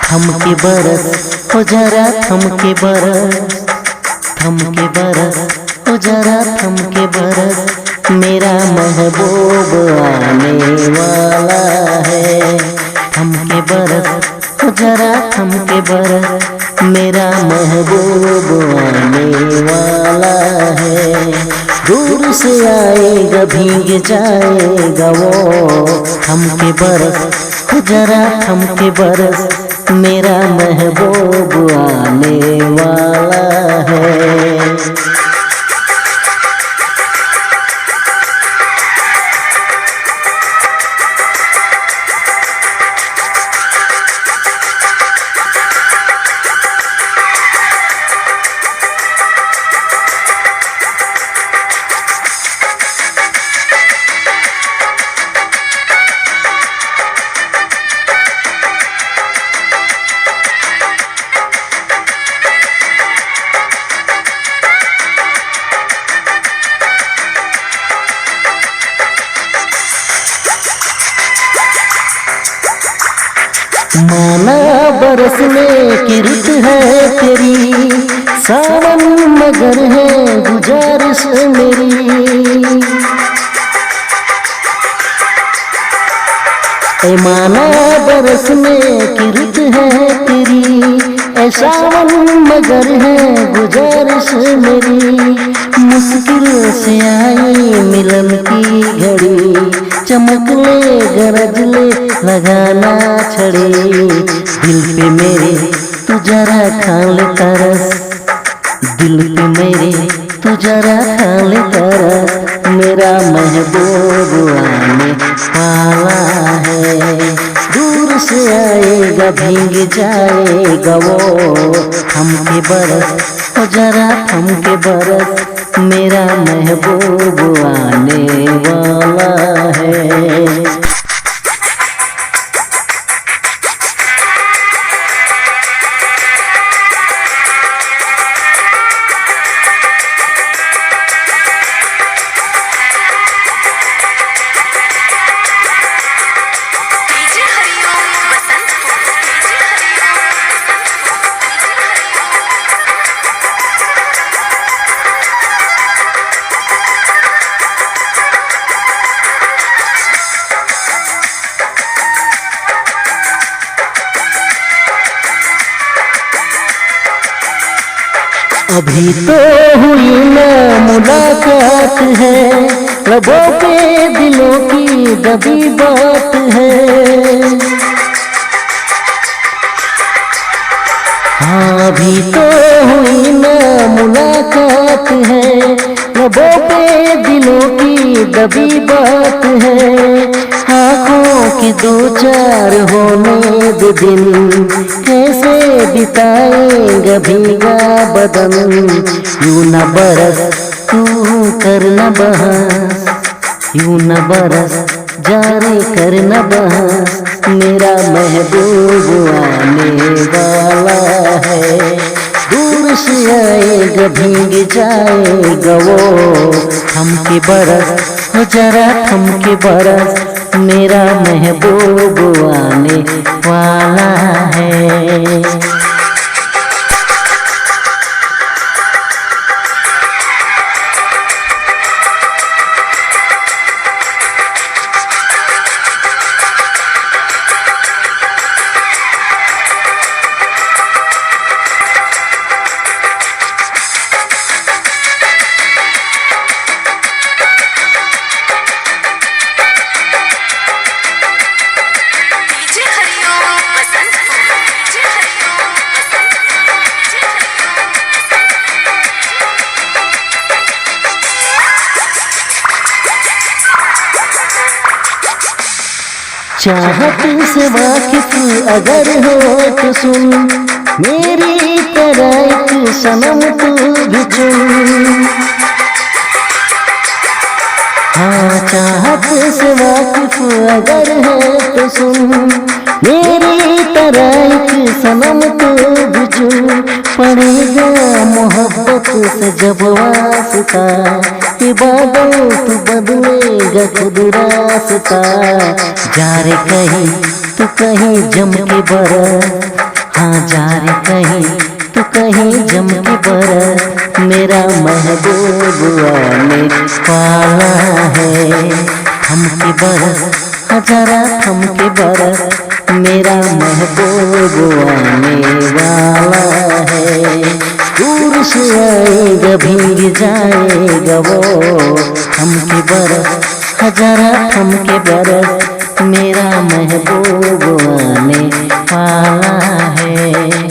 थमके बरस हो जरा थमके बरस, थमके बरस हो जरा थमके बरस, मेरा महबूब आने वाला है। थमके बरस हो जरा थमके बरस, मेरा महबूब आने वाला है। दूर से आएगा भीग जाएगा वो, थमके बरस हो जरा थमके बरस, मेरा महबूब आने वाला है। माना बरसने की रुत है तेरी, सावन मगर है गुजारिश मेरी। ऐ माना बरसने की रुत है तेरी, ऐ सावन मगर है गुजारिश मेरी। मुश्किल से आई मिलन की घड़ी, चमक ले गरज ले लगाना छड़े। दिल पे मेरे तू जरा खा ले तरस, दिल पे मेरे तू जरा खा ले तरस, मेरा महबूब आने वाला है। दूर से आएगा भीग जाएगा वो, थमके बरस हो जरा थमके बरस, मेरा महबूब आने वाला है। अभी तो हुई ना मुलाकात है, लबों पे दिलों की दबी बात है। हाँ अभी तो हुई ना मुलाकात है, लबों पे दिलों की दबी बात है। आँखों के दो चार होने दो दिन, कैसे बिताएंगे भीगा बदन। यूं न बरस तू कर न बहस, यूं न बरस जारे कर न बहस, मेरा महबूब आने वाला है। दूर से आएगा भीग जाएगा वो, थमके बरस हो जरा थमके बरस, मेरा महबूब आने वाला है। चाहत से वाकिफ अगर हो तो सुन, मेरी तरह एक सनम तू भी चुन। हाँ चाहत से वाकिफ अगर है तो सुन, मेरी तरह एक सनम तो बुझू पड़ेगा मोहब्बत से जब वास्ता, ये बादल तू बदलेगा खुद रास्ता। जा रे कहीं तू कहीं जम के बरस, हाँ जा रे कहीं तू कहीं जम के बरस, मेरा महबूबा ने पाला है। थम के बरस हजारा थम के बरस, मेरा महबूबा आने वाला है। दूर से आएगा भीग जाएगा वो, थम के बरस हजारा थम के बरस, मेरा महबूबा आने वाला है।